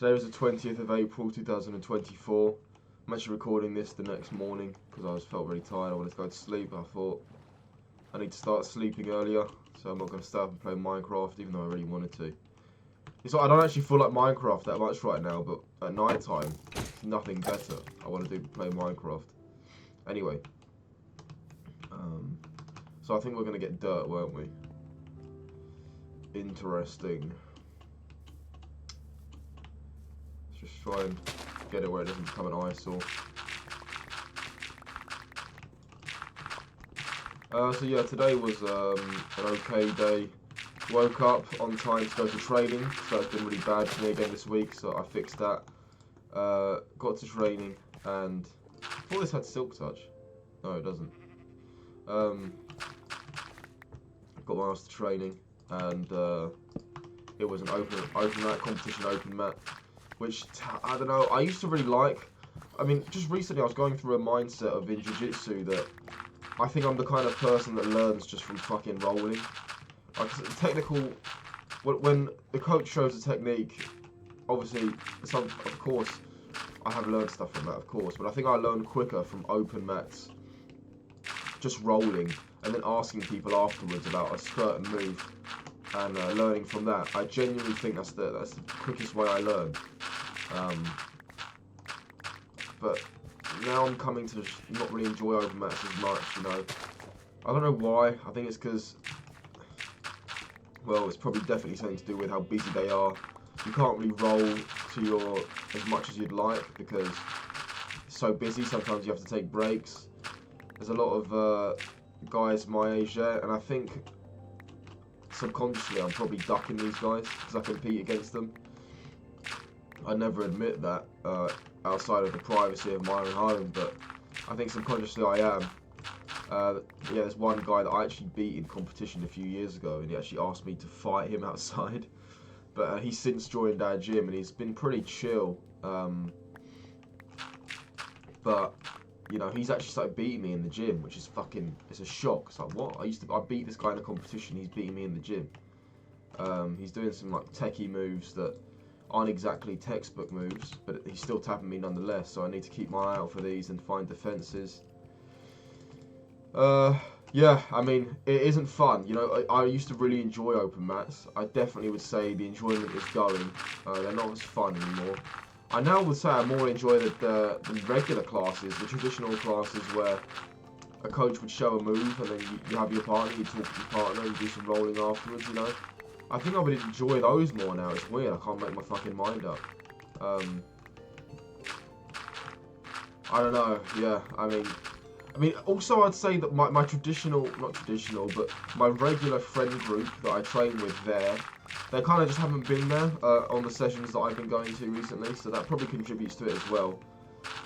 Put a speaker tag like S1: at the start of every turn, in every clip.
S1: Today was the 20th of April 2024. I'm actually recording this the next morning because I felt really tired. I wanted to go to sleep. I thought I need to start sleeping earlier, so I'm not going to stay up and play Minecraft even though I really wanted to. It's like I don't actually feel like Minecraft that much right now, but at night time, it's nothing better. I want to play Minecraft. Anyway, so I think we're going to get dirt, won't we? Interesting. Let's just try and get it where it doesn't become an eyesore. So yeah, today was an okay day. Woke up on time to go to training, so it's been really bad for me again this week, so I fixed that. Got to training, and I thought this had silk touch. No, it doesn't. Got my ass to training, and it was an open mat competition, open mat, which I don't know. I used to really like. I mean, just recently I was going through a mindset of in jiu-jitsu that I think I'm the kind of person that learns just from fucking rolling. Like technical, when the coach shows a technique, obviously, of course, I have learned stuff from that, of course, but I think I learn quicker from open mats, just rolling, and then asking people afterwards about a certain move, and learning from that. I genuinely think that's the quickest way I learn. But now I'm coming to just not really enjoy open mats as much, you know. I don't know why. I think it's because, well, it's probably definitely something to do with how busy they are. You can't really roll to as much as you'd like because it's so busy. Sometimes you have to take breaks. There's a lot of guys my age there, and I think subconsciously I'm probably ducking these guys because I compete against them. I never admit that outside of the privacy of my own home, but I think subconsciously I am. Yeah, there's one guy that I actually beat in competition a few years ago, and he actually asked me to fight him outside. But he's since joined our gym, and he's been pretty chill. But you know, he's actually started beating me in the gym, which is fucking, it's a shock. It's like, what? I beat this guy in a competition, he's beating me in the gym. He's doing some like techie moves that aren't exactly textbook moves, but he's still tapping me nonetheless, so I need to keep my eye out for these and find defenses. Yeah, I mean, it isn't fun. You know, I used to really enjoy open mats. I definitely would say the enjoyment is going. They're not as fun anymore. I now would say I more enjoy the regular classes, the traditional classes where a coach would show a move and then you have your partner, you talk to your partner, you do some rolling afterwards, you know. I think I would enjoy those more now. It's weird, I can't make my fucking mind up. I don't know, yeah, I mean, also I'd say that my traditional, not traditional, but my regular friend group that I train with there, they kind of just haven't been there on the sessions that I've been going to recently, so that probably contributes to it as well.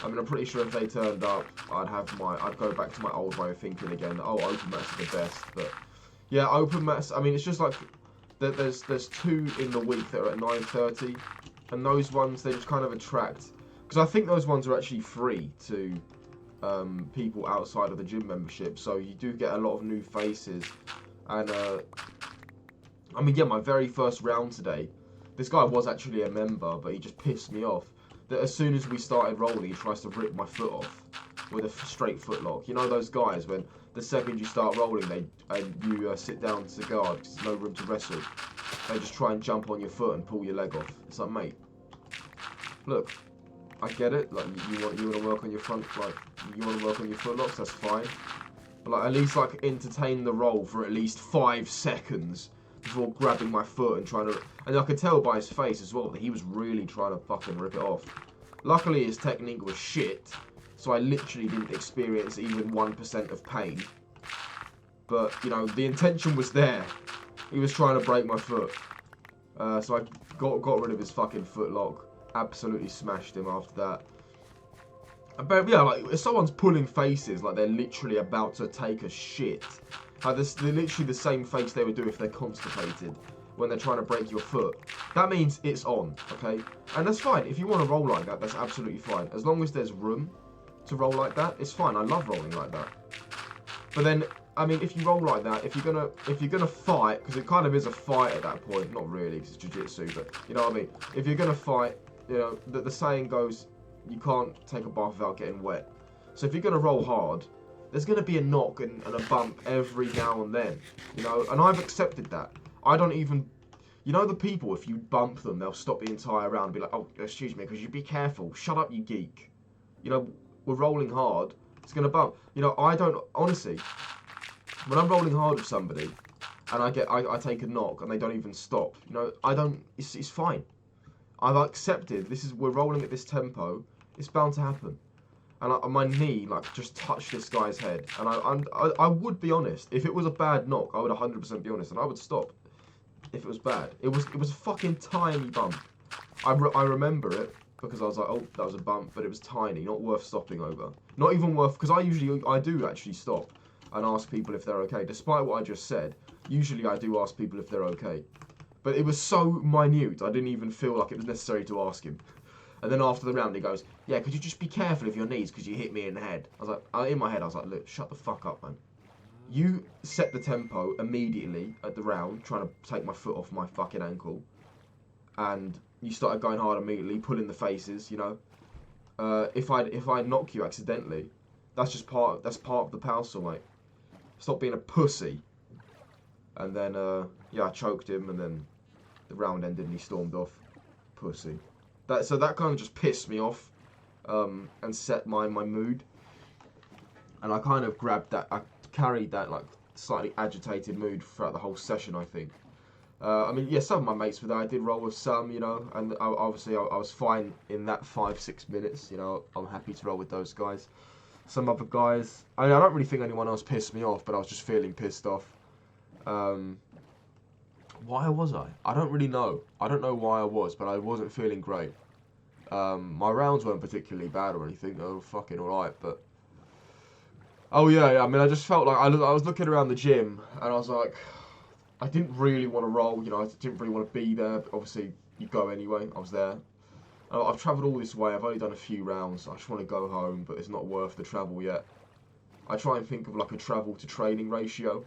S1: I mean, I'm pretty sure if they turned up, I'd go back to my old way of thinking again. Oh, open mats are the best, but yeah, open mats. I mean, it's just like there's two in the week that are at 9:30, and those ones they just kind of attract, because I think those ones are actually free to people outside of the gym membership, so you do get a lot of new faces. And I mean, yeah, my very first round today, this guy was actually a member, but he just pissed me off that as soon as we started rolling, he tries to rip my foot off with a straight foot lock. You know those guys when the second you start rolling, you sit down to guard because there's no room to wrestle. They just try and jump on your foot and pull your leg off. It's like, mate, look, I get it. Like you want to work on your front, like you want to work on your foot locks. That's fine. But like at least like entertain the roll for at least 5 seconds before grabbing my foot and trying to. And I could tell by his face as well that he was really trying to fucking rip it off. Luckily his technique was shit, so I literally didn't experience even 1% of pain. But you know the intention was there. He was trying to break my foot, so I got rid of his fucking foot lock. Absolutely smashed him after that. But yeah, like if someone's pulling faces like they're literally about to take a shit, like they're literally the same face they would do if they're constipated when they're trying to break your foot. That means it's on, okay? And that's fine. If you want to roll like that, that's absolutely fine. As long as there's room to roll like that, it's fine. I love rolling like that. But then, I mean, if you roll like that, if you're gonna fight, because it kind of is a fight at that point, not really, because it's jiu-jitsu, but you know what I mean. If you're gonna fight, you know, the saying goes, you can't take a bath without getting wet. So if you're going to roll hard, there's going to be a knock and a bump every now and then, you know, and I've accepted that. I don't even, you know, the people, if you bump them, they'll stop the entire round and be like, oh, excuse me, could you be careful? Shut up, you geek. You know, we're rolling hard, it's going to bump. You know, I don't, honestly, when I'm rolling hard with somebody and I take a knock and they don't even stop, you know, it's fine. I've accepted, we're rolling at this tempo, it's bound to happen. And my knee, like, just touched this guy's head. And I would be honest, if it was a bad knock, I would 100% be honest, and I would stop if it was bad. It was a fucking tiny bump. I remember it, because I was like, oh, that was a bump, but it was tiny, not worth stopping over. Not even worth, because I do actually stop and ask people if they're okay. Despite what I just said, usually I do ask people if they're okay. But it was so minute, I didn't even feel like it was necessary to ask him. And then after the round, he goes, yeah, could you just be careful of your knees because you hit me in the head? I was like, in my head, I was like, look, shut the fuck up, man. You set the tempo immediately at the round, trying to take my foot off my fucking ankle. And you started going hard immediately, pulling the faces, you know. If I knock you accidentally, that's part of the parcel, mate. Stop being a pussy. And then, yeah, I choked him, and then the round ended and he stormed off. Pussy. So that kind of just pissed me off, and set my mood. And I kind of I carried that, like, slightly agitated mood throughout the whole session, I think. I mean, yeah, some of my mates were there. I did roll with some, you know, and obviously I was fine in that 5-6 minutes, you know. I'm happy to roll with those guys. Some other guys, I mean, I don't really think anyone else pissed me off, but I was just feeling pissed off. Why was I? I don't really know. I don't know why I was, but I wasn't feeling great. My rounds weren't particularly bad or anything. They were fucking alright, but... Oh, yeah, I mean, I just felt like... I was looking around the gym, and I was like... I didn't really want to roll, you know, I didn't really want to be there, but obviously, you go anyway. I was there. I've travelled all this way. I've only done a few rounds. I just want to go home, but it's not worth the travel yet. I try and think of, like, a travel to training ratio.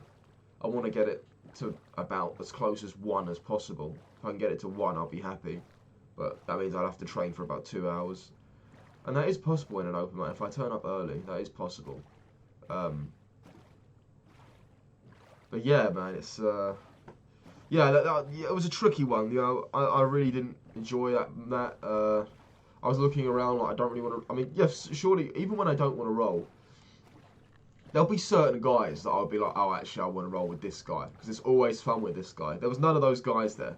S1: I want to get it to about as close as 1 as possible. If I can get it to 1, I'll be happy. But that means I'll have to train for about 2 hours. And that is possible in an open mat. If I turn up early, that is possible. But yeah, man, it's... yeah, it was a tricky one. You know, I really didn't enjoy that. I was looking around like I don't really want to... I mean, yes, surely, even when I don't want to roll, there'll be certain guys that I'll be like, oh, actually, I want to roll with this guy. Because it's always fun with this guy. There was none of those guys there.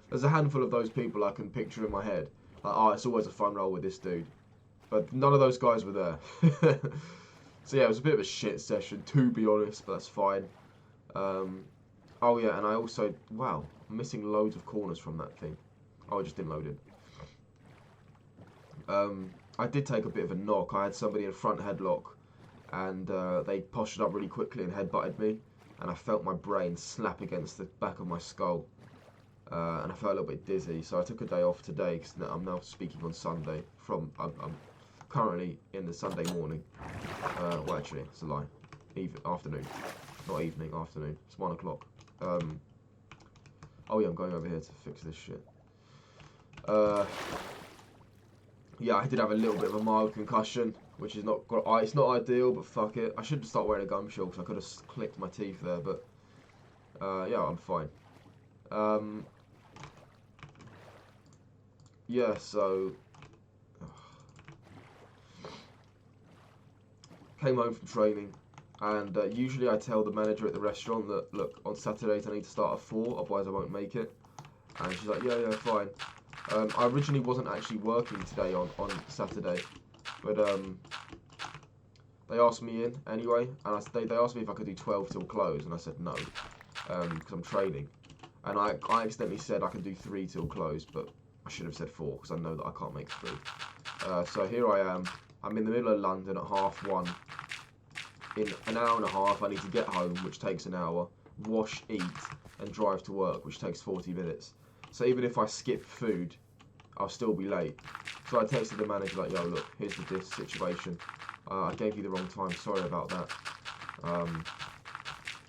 S1: There's a handful of those people I can picture in my head. Like, oh, it's always a fun roll with this dude. But none of those guys were there. So yeah, it was a bit of a shit session, to be honest, but that's fine. Oh yeah, and I also... Wow, I'm missing loads of corners from that thing. Oh, I just didn't load it. I did take a bit of a knock. I had somebody in front headlock, and they postured up really quickly and headbutted me, and I felt my brain slap against the back of my skull, and I felt a little bit dizzy, so I took a day off today, because I'm now speaking on Sunday. I'm currently in the Sunday morning. Well, actually, it's a lie. Afternoon. Not evening, afternoon. It's 1 o'clock. Oh yeah, I'm going over here to fix this shit. Yeah, I did have a little bit of a mild concussion, which is not... It's not ideal, but fuck it. I should start wearing a gum shield, because I could have clipped my teeth there, but... yeah, I'm fine. Yeah, so... Came home from training, and usually I tell the manager at the restaurant that, look, on Saturdays I need to start at 4, otherwise I won't make it. And she's like, yeah, fine. I originally wasn't actually working today on Saturday, but they asked me in anyway, and they asked me if I could do 12 till close, and I said no, because I'm training. And I accidentally said I could do 3 till close, but I should have said 4, because I know that I can't make 3. So here I am. I'm in the middle of London at 1:30. In an hour and a half, I need to get home, which takes an hour, wash, eat, and drive to work, which takes 40 minutes. So even if I skip food, I'll still be late. So I texted the manager like, yo, look, here's this situation. I gave you the wrong time, sorry about that.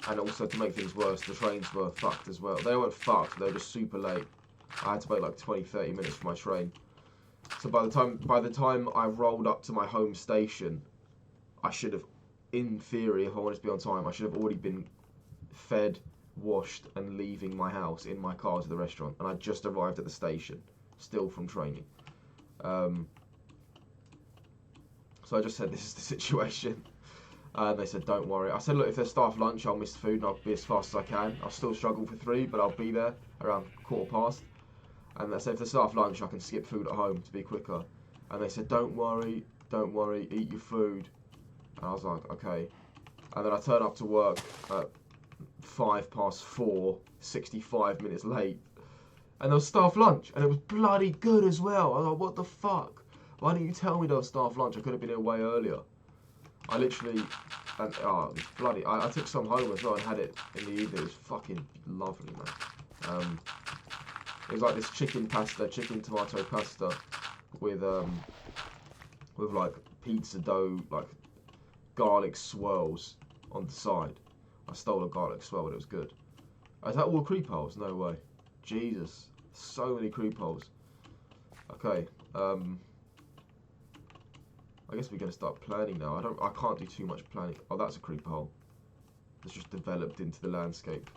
S1: And also, to make things worse, the trains were fucked as well. They weren't fucked, they were just super late. I had to wait like 20-30 minutes for my train. So by the time I rolled up to my home station, I should have, in theory, if I wanted to be on time, I should have already been fed, washed, and leaving my house in my car to the restaurant. And I just arrived at the station, still from training. So I just said, this is the situation. They said, don't worry. I said, look, if there's staff lunch, I'll miss the food and I'll be as fast as I can. I'll still struggle for 3, but I'll be there around 15:15. And they said, if there's staff lunch, I can skip food at home to be quicker. And they said, don't worry, eat your food. And I was like, okay. And then I turned up to work at 4:05, 65 minutes late. And there was staff lunch, and it was bloody good as well. I was like, what the fuck? Why didn't you tell me there was staff lunch? I could have been here way earlier. I literally, and it was bloody. I took some home as well and had it in the evening. It was fucking lovely, man. It was like this chicken tomato pasta with like pizza dough, like garlic swirls on the side. I stole a garlic swirl, but it was good. Is that all creep holes? No way. Jesus, so many creep holes. Okay. I guess we're gonna start planning now. I can't do too much planning. Oh, that's a creep hole. It's just developed into the landscape.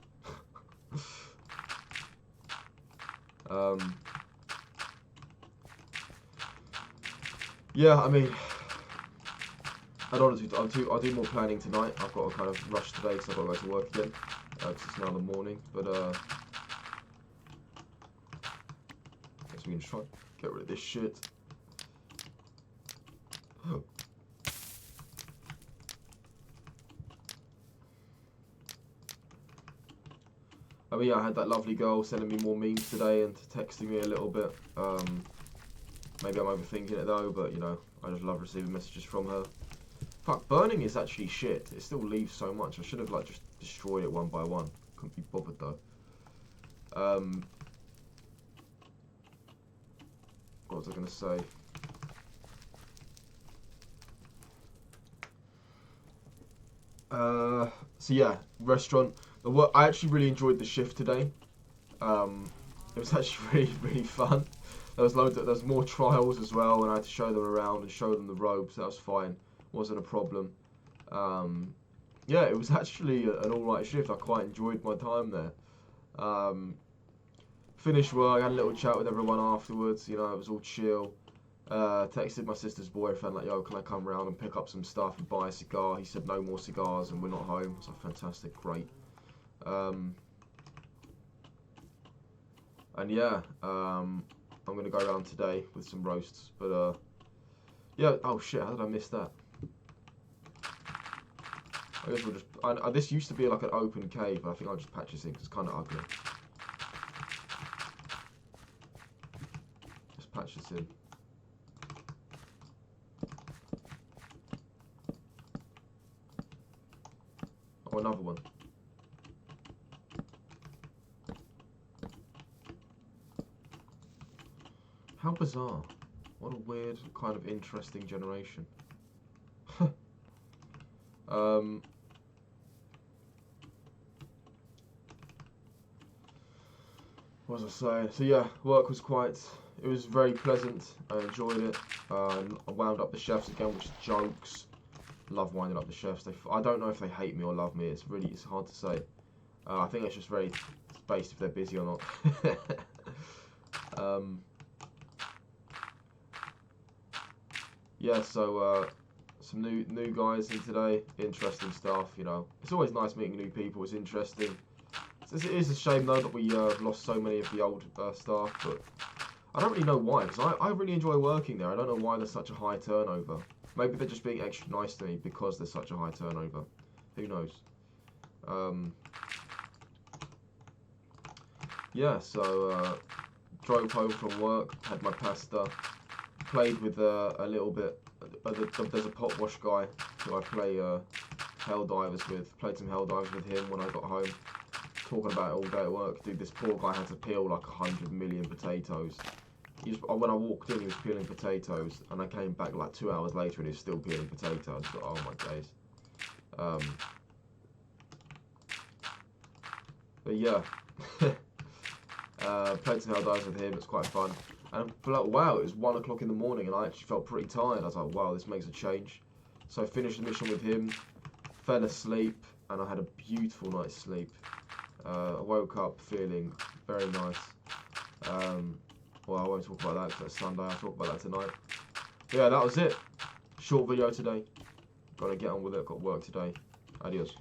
S1: Yeah, I mean, I don't want to. I'll do more planning tonight. I've got to kind of rush today because I've got to go to work again. Because it's now the morning. But I guess we can try get rid of this shit. I mean, yeah, I had that lovely girl sending me more memes today and texting me a little bit. Maybe I'm overthinking it though, but you know, I just love receiving messages from her. Fuck, burning is actually shit. It still leaves so much. I should have like just destroyed it one by one. Couldn't be bothered though. What was I gonna say? So yeah, restaurant. I actually really enjoyed the shift today. It was actually really fun. There was more trials as well, and I had to show them around and show them the ropes. That was fine, wasn't a problem. Yeah, it was actually an alright shift. I quite enjoyed my time there. Finished work, had a little chat with everyone afterwards. You know, it was all chill. Texted my sister's boyfriend like, yo, can I come round and pick up some stuff and buy a cigar? He said no more cigars and we're not home. So fantastic, great. And yeah, I'm gonna go around today with some roasts, but yeah. Oh shit, how did I miss that? I guess we'll just. This used to be like an open cave, but I think I'll just patch this in because it's kind of ugly. Just patch this in. Oh, another one. How bizarre. What a weird, kind of interesting generation. What was I saying? So yeah, work was it was very pleasant. I enjoyed it. I wound up the chefs again, which is jokes. Love winding up the chefs. I don't know if they hate me or love me. It's hard to say. I think it's just very based if they're busy or not. Yeah, so some new guys in today, interesting stuff. You know, it's always nice meeting new people. It's interesting. It is a shame though that we lost so many of the old staff, but I don't really know why. Because I really enjoy working there. I don't know why there's such a high turnover. Maybe they're just being extra nice to me because there's such a high turnover. Who knows? Yeah, so drove home from work, had my pasta, played with a little bit. There's a pot wash guy who I play Helldivers with. Played some Helldivers with him when I got home. Talking about it all day at work. Dude, this poor guy had to peel like 100 million potatoes. When I walked in, he was peeling potatoes, and I came back like 2 hours later, and he was still peeling potatoes. So, oh my days. But yeah, played some Helldivers with him. It's quite fun. And like, wow, it was 1 o'clock in the morning, and I actually felt pretty tired. I was like, wow, this makes a change. So I finished the mission with him, fell asleep, and I had a beautiful night's sleep. I woke up feeling very nice. Well, I won't talk about that because it's Sunday. I'll talk about that tonight. But yeah, that was it. Short video today. Got to get on with it. Got work today. Adios.